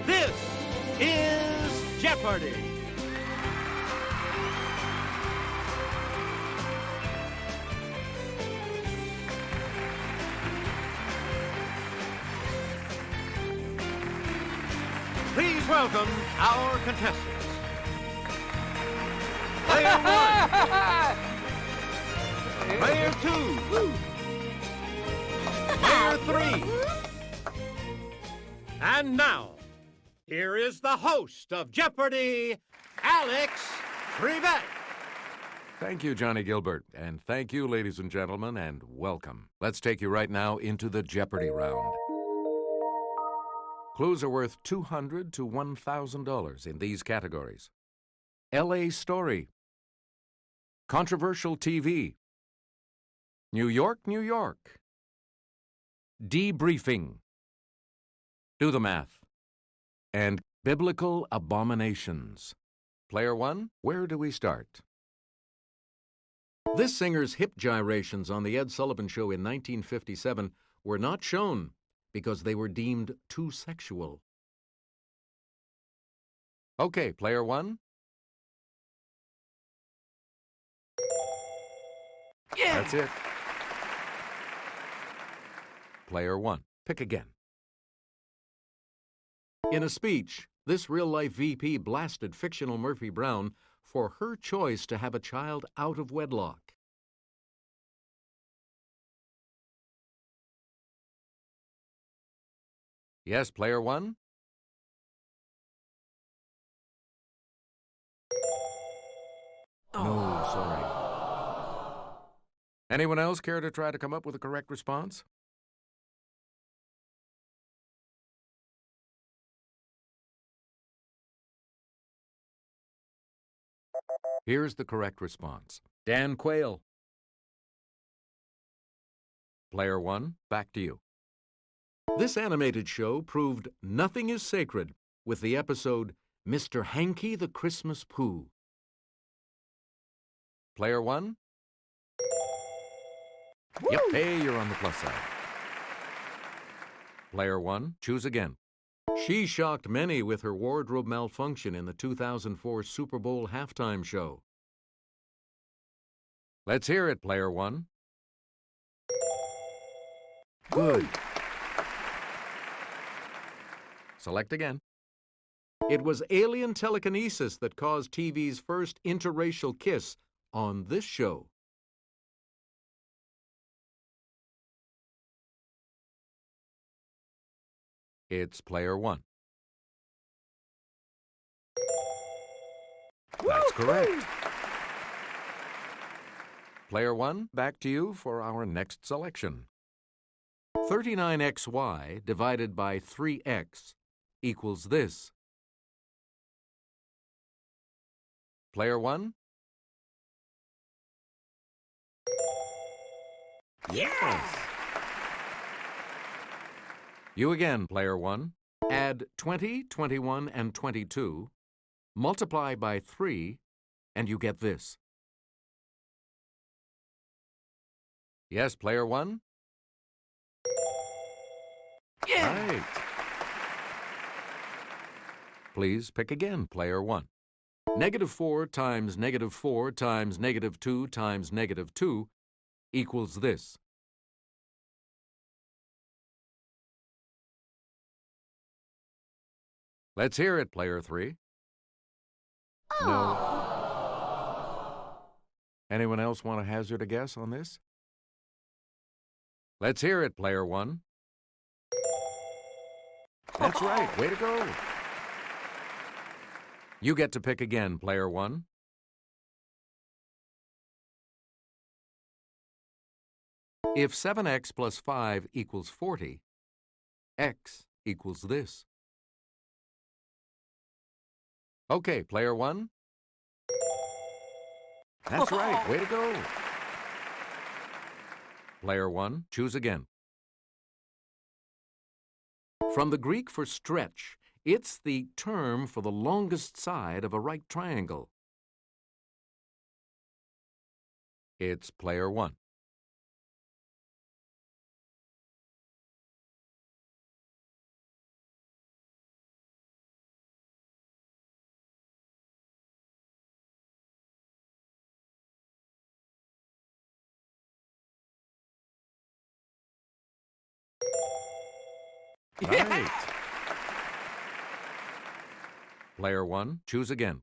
This is Jeopardy! Please welcome our contestants. Player 1. Player 2. Player 3. And now, here is the host of Jeopardy, Alex Trebek. Thank you, Johnny Gilbert. And thank you, ladies and gentlemen, and welcome. Let's take you right now into the Jeopardy round. Clues are worth $200 to $1,000 in these categories: LA Story, Controversial TV, New York, New York, Debriefing, Do the Math, and Biblical Abominations. Player 1, where do we start? This singer's hip gyrations on The Ed Sullivan Show in 1957 were not shown because they were deemed too sexual. Okay, Player 1. Yeah! That's it. Player 1, pick again. In a speech, this real-life VP blasted fictional Murphy Brown for her choice to have a child out of wedlock. Yes, Player 1? No, sorry. Anyone else care to try to come up with a correct response? Here's the correct response. Dan Quayle. Player 1, back to you. This animated show proved nothing is sacred with the episode Mr. Hanky the Christmas Pooh. Player 1? Woo! Yep, hey, you're on the plus side. Player 1, choose again. She shocked many with her wardrobe malfunction in the 2004 Super Bowl halftime show. Let's hear it, Player 1. Good. Select again. It was alien telekinesis that caused TV's first interracial kiss on this show. It's Player 1. That's correct. Player 1, back to you for our next selection. 39xy divided by 3x equals this. Player 1? Yes! You again, Player 1. Add 20, 21, and 22, multiply by 3, and you get this. Yes, Player 1? Yeah! Right. Please pick again, Player 1. -4 times -4 times -2 times -2 equals this. Let's hear it, Player 3. No. Anyone else want to hazard a guess on this? Let's hear it, Player 1. That's right. Way to go. You get to pick again, player one. If 7x plus 5 equals 40, x equals this. Okay, player one. That's right. Way to go. Player one, choose again. From the Greek for stretch, it's the term for the longest side of a right triangle. It's player one. Right. Player one, choose again.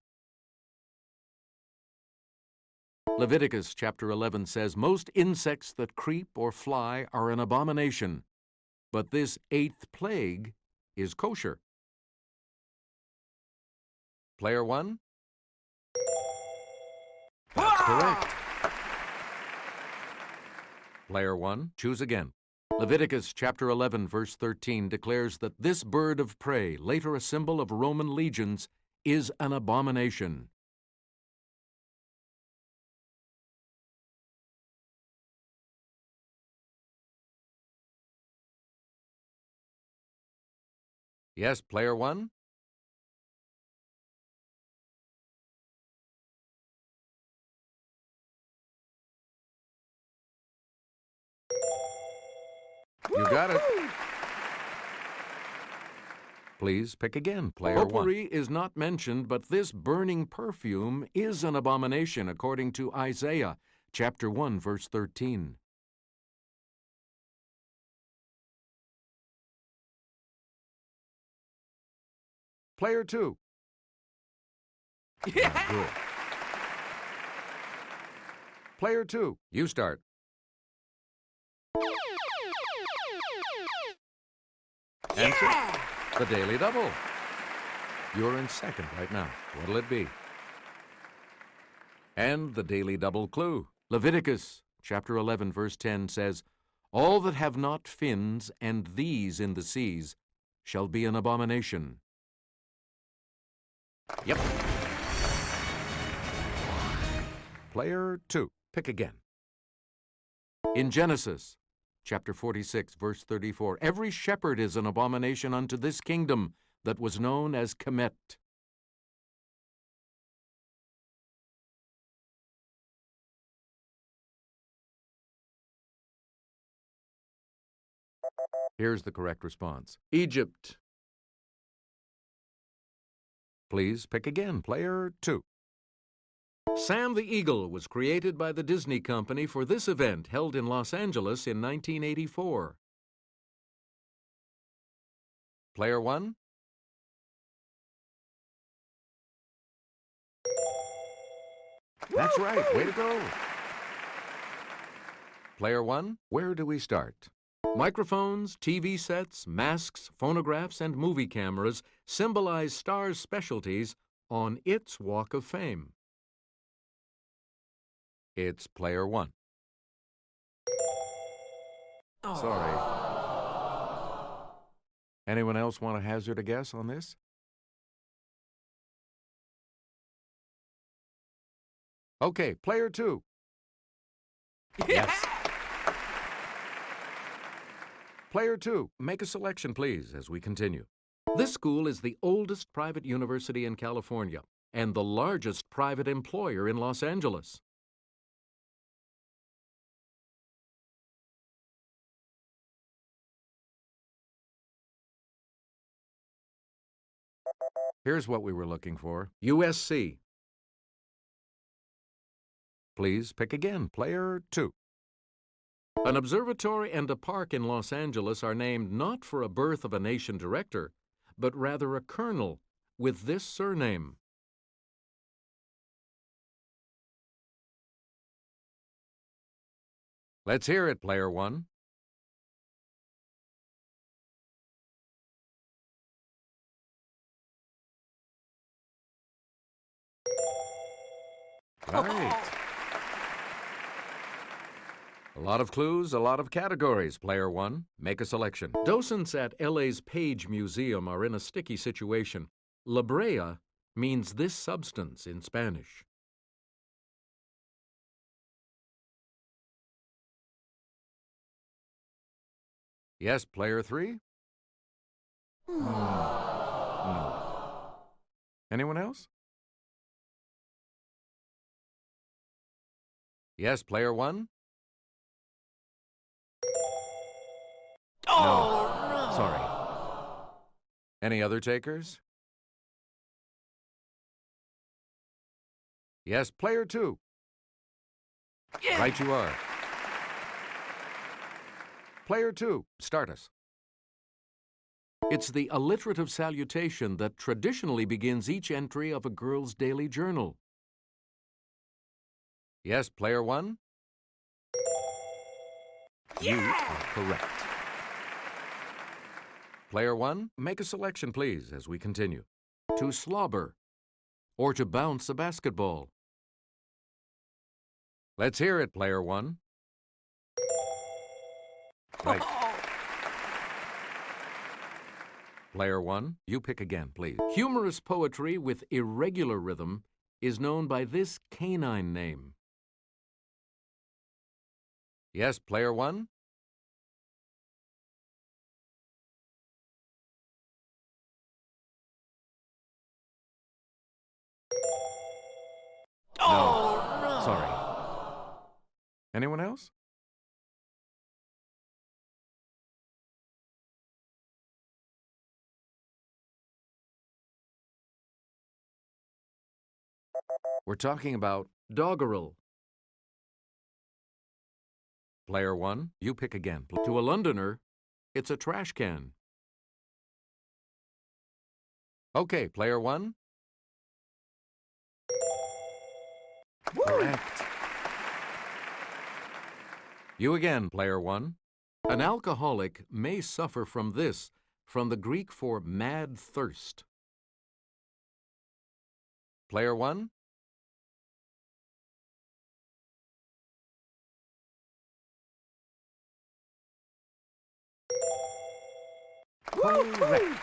Leviticus chapter 11 says, most insects that creep or fly are an abomination, but this 8th plague is kosher. Player one? That's correct. Player one, choose again. Leviticus chapter 11 verse 13 declares that this bird of prey, later a symbol of Roman legions, is an abomination. Yes, player one? You got it. Please pick again, player one. Potpourri is not mentioned, but this burning perfume is an abomination according to Isaiah chapter 1 verse 13. Player two. Yeah. Good. Player two, you start. Answer? The Daily Double. You're in second right now. What'll it be? And the Daily Double clue. Leviticus chapter 11 verse 10 says, all that have not fins and these in the seas shall be an abomination. Yep. Player two, pick again. In Genesis chapter 46, verse 34, every shepherd is an abomination unto this kingdom that was known as Kemet. Here's the correct response. Egypt. Please pick again, player two. Sam the Eagle was created by the Disney Company for this event held in Los Angeles in 1984. Player one? That's right. Way to go. Player one, where do we start? Microphones, TV sets, masks, phonographs, and movie cameras symbolize Star's specialties on its Walk of Fame. It's player one. Sorry. Anyone else want to hazard a guess on this? Okay, player two. Yes. Player two, make a selection, please, as we continue. This school is the oldest private university in California and the largest private employer in Los Angeles. Here's what we were looking for. USC. Please pick again, player two. An observatory and a park in Los Angeles are named not for a birth of a nation director, but rather a colonel with this surname. Let's hear it, player one. Right. A lot of clues, a lot of categories. Player 1, make a selection. Docents at LA's Page Museum are in a sticky situation. La brea means this substance in Spanish. Yes, player 3? No. Anyone else? Yes, player 1? No. Sorry. Any other takers? Yes, player 2. Right you are. Player 2, start us. It's the alliterative salutation that traditionally begins each entry of a girl's daily journal. Yes, player 1? You are correct. Player 1, make a selection, please, as we continue. To slobber or to bounce a basketball. Let's hear it, player 1. Right. Player 1, you pick again, please. Humorous poetry with irregular rhythm is known by this canine name. Yes, player 1? No. Sorry. Anyone else? We're talking about doggerel. Player 1, you pick again. To a Londoner, it's a trash can. Okay, player 1. Correct. You again, player 1. An alcoholic may suffer from this, from the Greek for mad thirst. Player 1. Correct.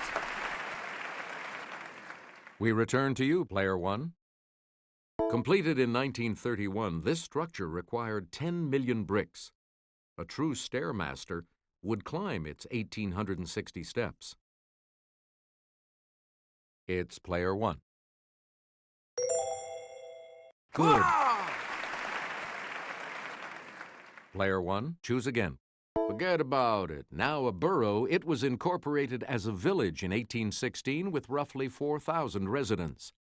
We return to you, player 1. Completed in 1931, this structure required 10 million bricks. A true stairmaster would climb its 1,860 steps. It's player 1. Good. Player 1, choose again. Forget about it. Now a borough, it was incorporated as a village in 1816 with roughly 4,000 residents.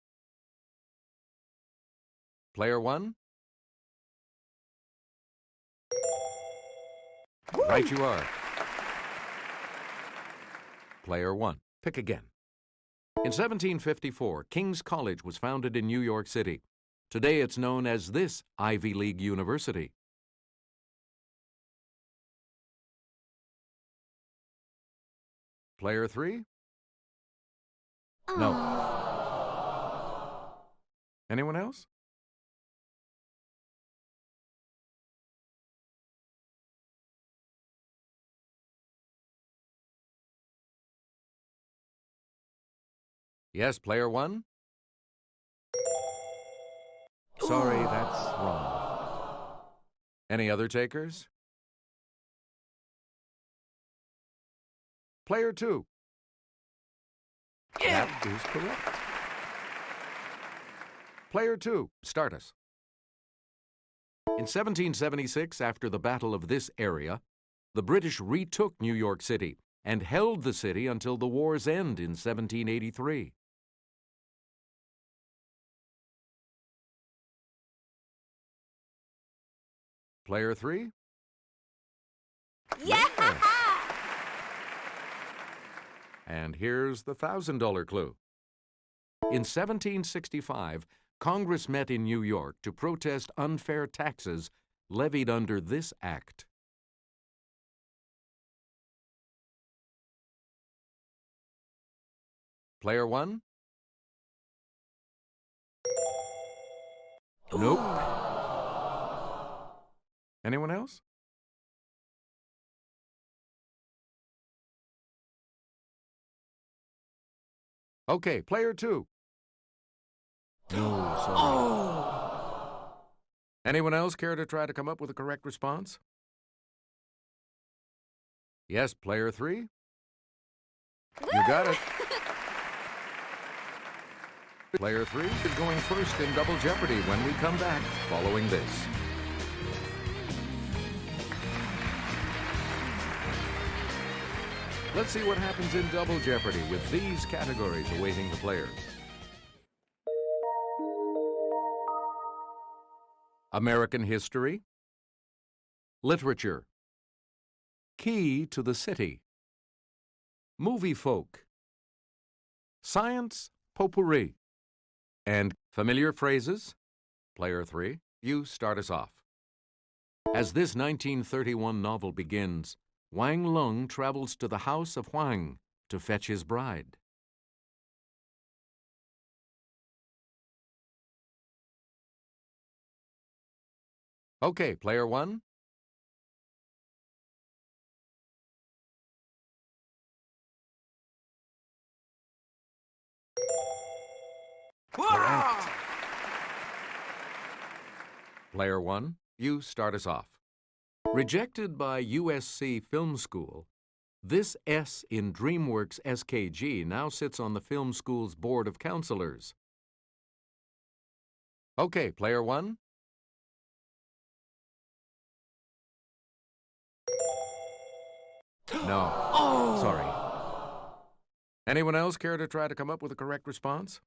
Player 1? Right you are. Player 1, pick again. In 1754, King's College was founded in New York City. Today it's known as this Ivy League university. Player 3? No. Anyone else? Yes, player 1? Sorry, that's wrong. Any other takers? Player 2. That is correct. Player 2, start us. In 1776, after the Battle of this area, the British retook New York City and held the city until the war's end in 1783. Player 3? Yeah! And here's the $1,000 clue. In 1765, Congress met in New York to protest unfair taxes levied under this act. Player 1? Nope. Anyone else? Okay, player 2. No, sorry. Anyone else care to try to come up with a correct response? Yes, player 3. You got it. Player 3 is going first in Double Jeopardy when we come back following this. Let's see what happens in Double Jeopardy with these categories awaiting the players. American history, literature, key to the city, movie folk, science potpourri, and familiar phrases. Player 3, you start us off. As this 1931 novel begins, Wang Lung travels to the house of Huang to fetch his bride. Okay, player 1. Correct. Player 1, you start us off. Rejected by USC Film School, this S in DreamWorks SKG now sits on the film school's board of counselors. Okay, player 1. No. Sorry. Anyone else care to try to come up with a correct response?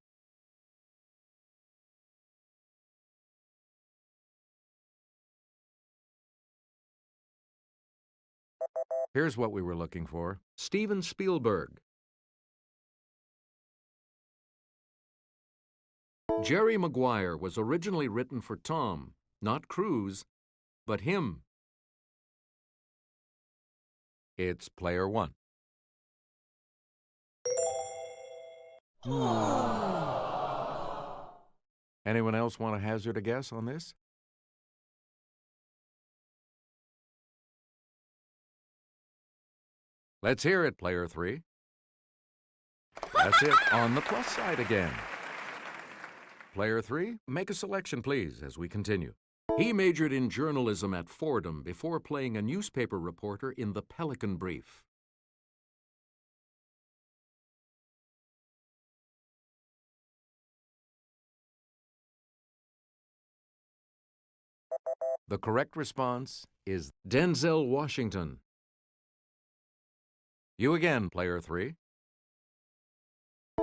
Here's what we were looking for. Steven Spielberg. Jerry Maguire was originally written for Tom, not Cruise, but him. It's player 1. Anyone else want to hazard a guess on this? Let's hear it, player 3. That's it, on the plus side again. Player 3, make a selection, please, as we continue. He majored in journalism at Fordham before playing a newspaper reporter in the Pelican Brief. The correct response is Denzel Washington. You again, player 3.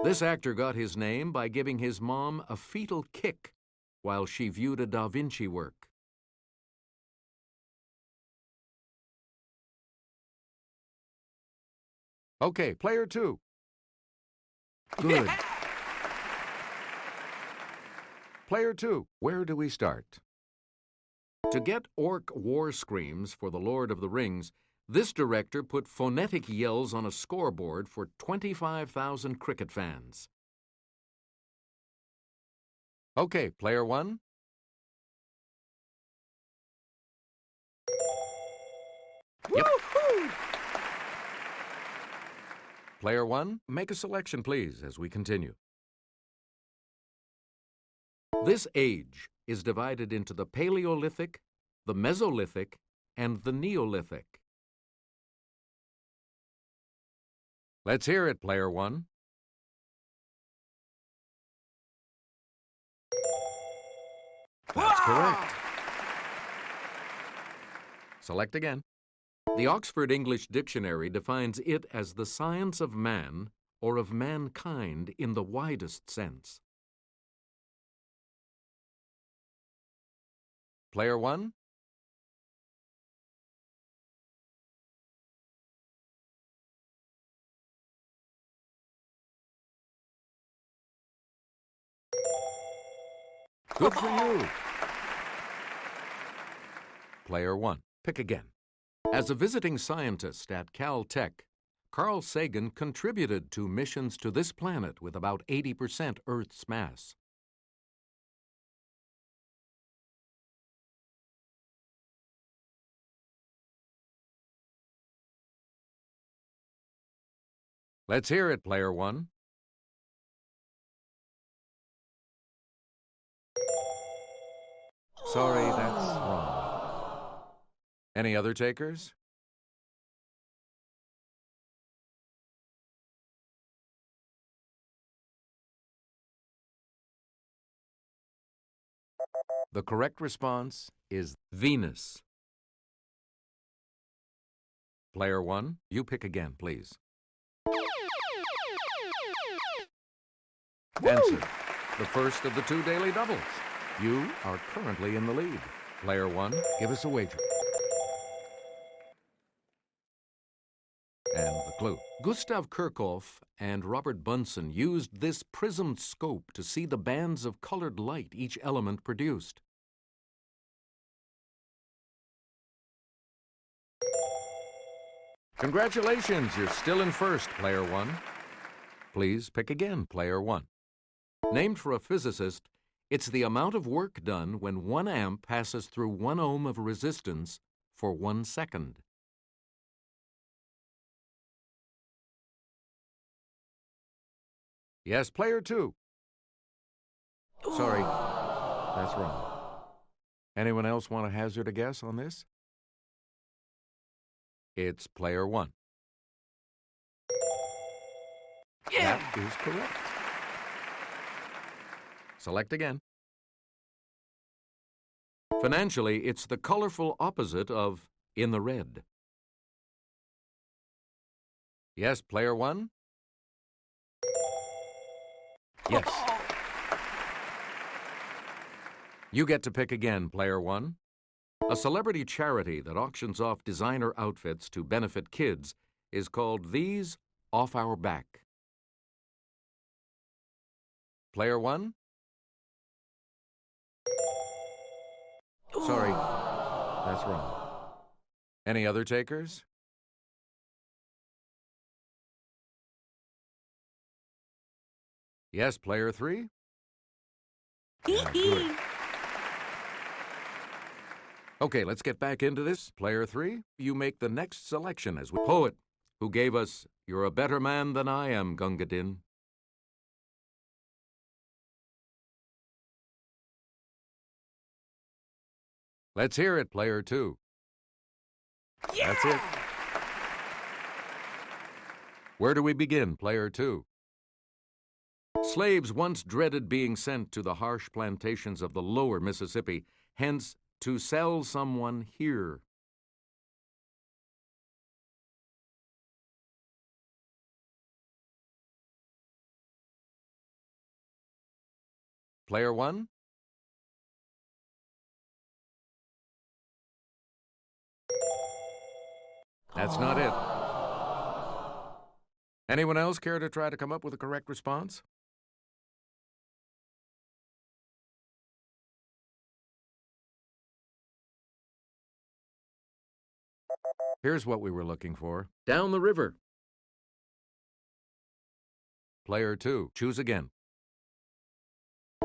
This actor got his name by giving his mom a fetal kick while she viewed a Da Vinci work. Okay, player 2. Good. Player 2, where do we start? To get orc war screams for The Lord of the Rings, this director put phonetic yells on a scoreboard for 25,000 cricket fans. Okay, player 1. Yep. Player 1, make a selection, please, as we continue. This age is divided into the Paleolithic, the Mesolithic, and the Neolithic. Let's hear it, player 1. That's correct. Select again. The Oxford English Dictionary defines it as the science of man or of mankind in the widest sense. Player 1. Good for you. Player 1. Pick again. As a visiting scientist at Caltech, Carl Sagan contributed to missions to this planet with about 80% Earth's mass. Let's hear it, player one. Sorry, that's wrong. Any other takers? The correct response is Venus. Player one, you pick again, please. Answer. The first of the two daily doubles. You are currently in the lead. Player one, give us a wager. And the clue. Gustav Kirchhoff and Robert Bunsen used this prismed scope to see the bands of colored light each element produced. Congratulations, you're still in first, player one. Please pick again, player one. Named for a physicist, it's the amount of work done when 1 amp passes through 1 ohm of resistance for 1 second. Yes, player two. Sorry, that's wrong. Anyone else want to hazard a guess on this? It's player one. Yeah. That is correct. Select again. Financially, it's the colorful opposite of in the red. Yes, player one? Yes. You get to pick again, player one. A celebrity charity that auctions off designer outfits to benefit kids is called These Off Our Back. Player one? Sorry, that's wrong. Any other takers? Yes, player three? Yeah, good. Okay, let's get back into this. Player three, you make the next selection as poet who gave us You're a Better Man Than I Am, Gunga Din. Let's hear it, player two. Yeah. That's it. Where do we begin, player two? Slaves once dreaded being sent to the harsh plantations of the lower Mississippi, hence, to sell someone here. Player one? That's not it. Anyone else care to try to come up with a correct response? Here's what we were looking for. Down the river. Player two, choose again.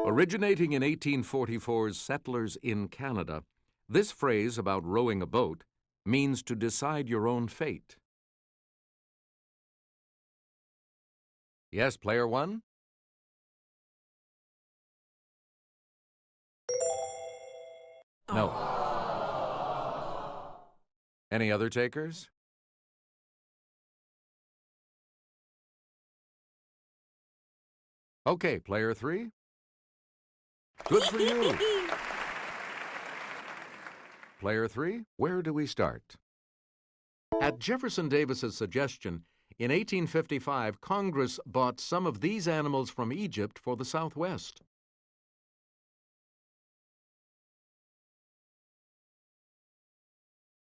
Originating in 1844's Settlers in Canada, this phrase about rowing a boat means to decide your own fate. Yes, player one? No. Any other takers? Okay, player three. Good for you. Player three, where do we start? At Jefferson Davis's suggestion, in 1855, Congress bought some of these animals from Egypt for the Southwest.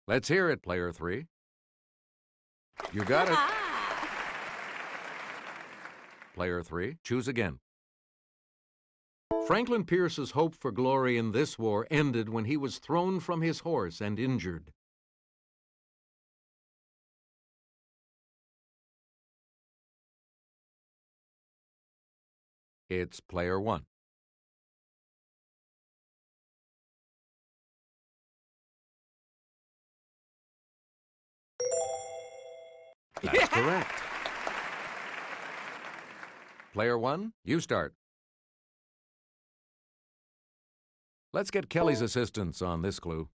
Let's hear it, player three. You got it. Player three, choose again. Franklin Pierce's hope for glory in this war ended when he was thrown from his horse and injured. It's player one. That's correct. Player 1, you start. Let's get Kelly's assistance on this clue.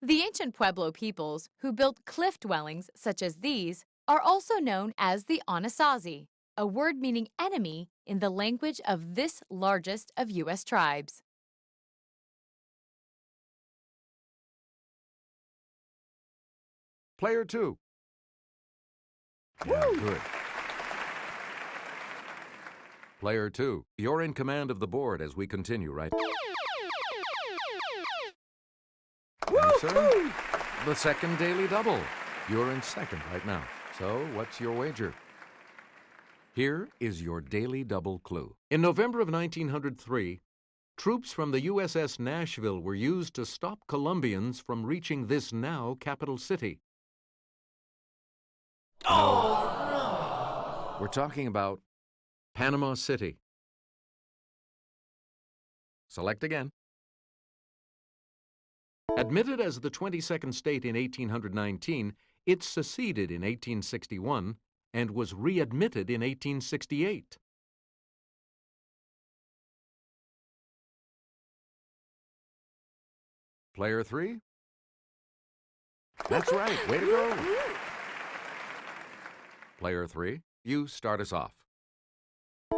The ancient Pueblo peoples who built cliff dwellings such as these are also known as the Anasazi, a word meaning enemy in the language of this largest of U.S. tribes. Player 2. Yeah, good. Player 2, you're in command of the board as we continue, right? Answer. The second daily double. You're in second right now. So, what's your wager? Here is your daily double clue. In November of 1903, troops from the USS Nashville were used to stop Colombians from reaching this now capital city. Oh, no! We're talking about Panama City. Select again. Admitted as the 22nd state in 1819, it seceded in 1861 and was readmitted in 1868. Player 3? That's right. Way to go. Player 3, you start us off.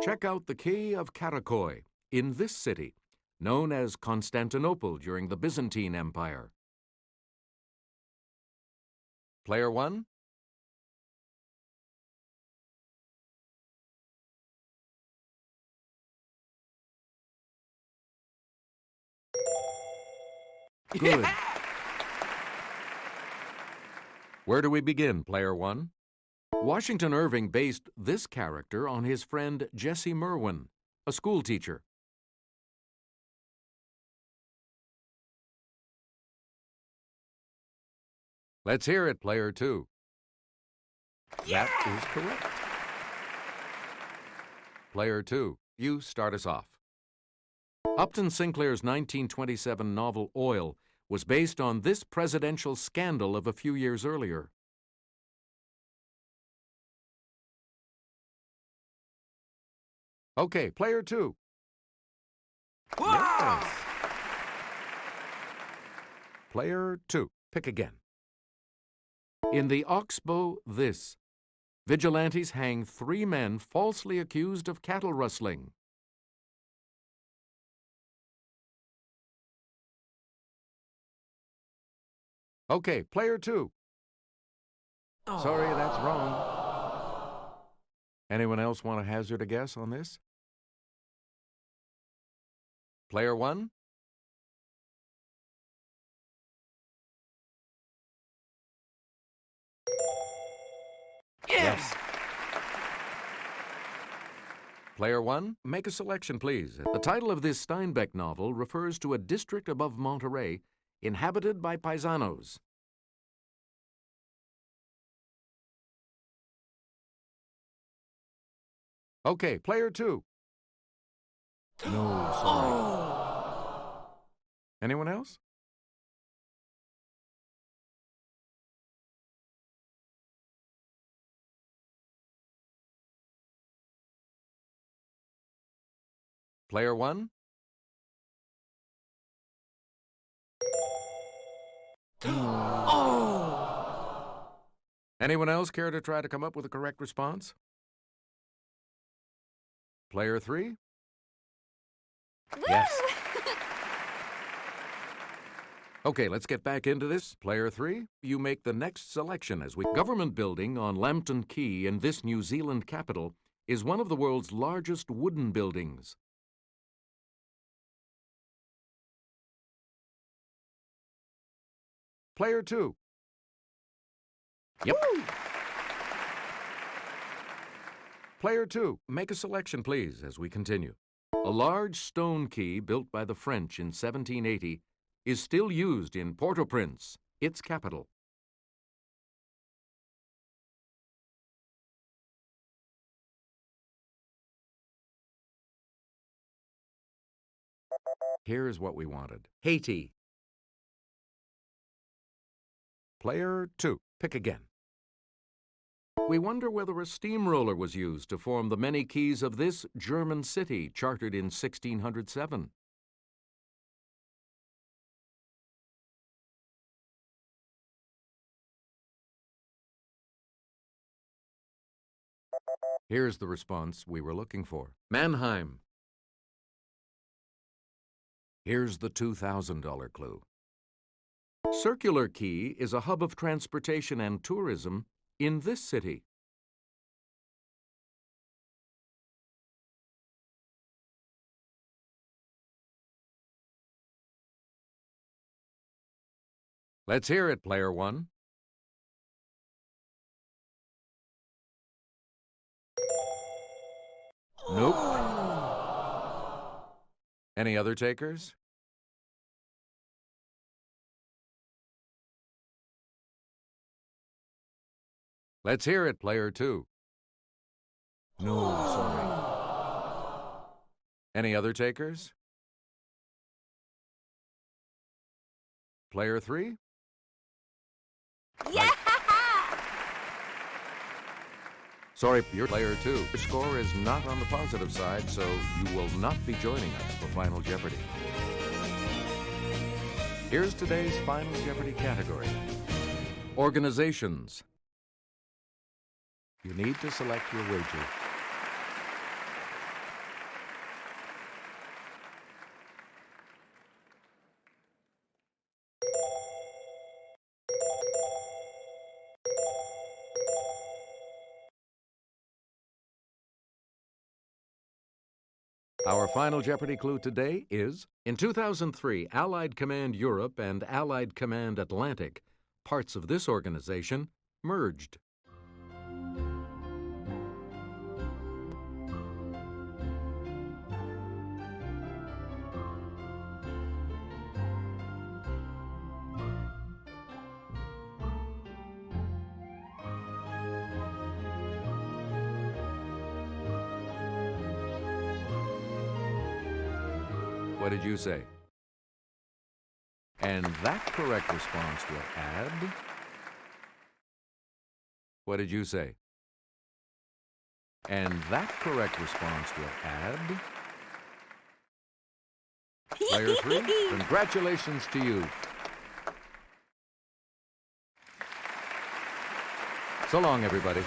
Check out the Key of Karakoy in this city, known as Constantinople during the Byzantine Empire. Player 1? Good. Where do we begin, Player 1? Washington Irving based this character on his friend Jesse Merwin, a schoolteacher. Let's hear it, Player 2. Yeah. That is correct. Player 2, you start us off. Upton Sinclair's 1927 novel Oil was based on this presidential scandal of a few years earlier. Okay, Player 2. Wow! Yes. Player 2, pick again. In the Oxbow This, vigilantes hang 3 men falsely accused of cattle rustling. Okay, Player 2. Sorry, that's wrong. Anyone else want to hazard a guess on this? Player 1? Yes. Player 1, make a selection, please. The title of this Steinbeck novel refers to a district above Monterey inhabited by paisanos. Okay, Player 2. No, sorry. Anyone else? Player 1? Oh! Anyone else care to try to come up with a correct response? Player 3? Yes. Okay, let's get back into this. Player 3, you make the next selection as we... Government building on Lambton Quay in this New Zealand capital is one of the world's largest wooden buildings. Player 2. Yep. Woo! Player 2, make a selection, please, as we continue. A large stone quay built by the French in 1780 is still used in Port-au-Prince, its capital. Here's what we wanted. Haiti. Player 2, pick again. We wonder whether a steamroller was used to form the many keys of this German city, chartered in 1607. Here's the response we were looking for. Mannheim. Here's the $2,000 clue. Circular Quay is a hub of transportation and tourism in this city. Let's hear it, player one. Nope. Any other takers? Let's hear it, player two. No, sorry. Any other takers? Player three? Yeah! Sorry, you're player two. Your score is not on the positive side, so you will not be joining us for Final Jeopardy. Here's today's Final Jeopardy category. Organizations. You need to select your wager. Our Final Jeopardy clue today is, in 2003, Allied Command Europe and Allied Command Atlantic, parts of this organization, merged. What did you say? And that correct response will add... What did you say? And that correct response will add... Player three, congratulations to you. So long, everybody.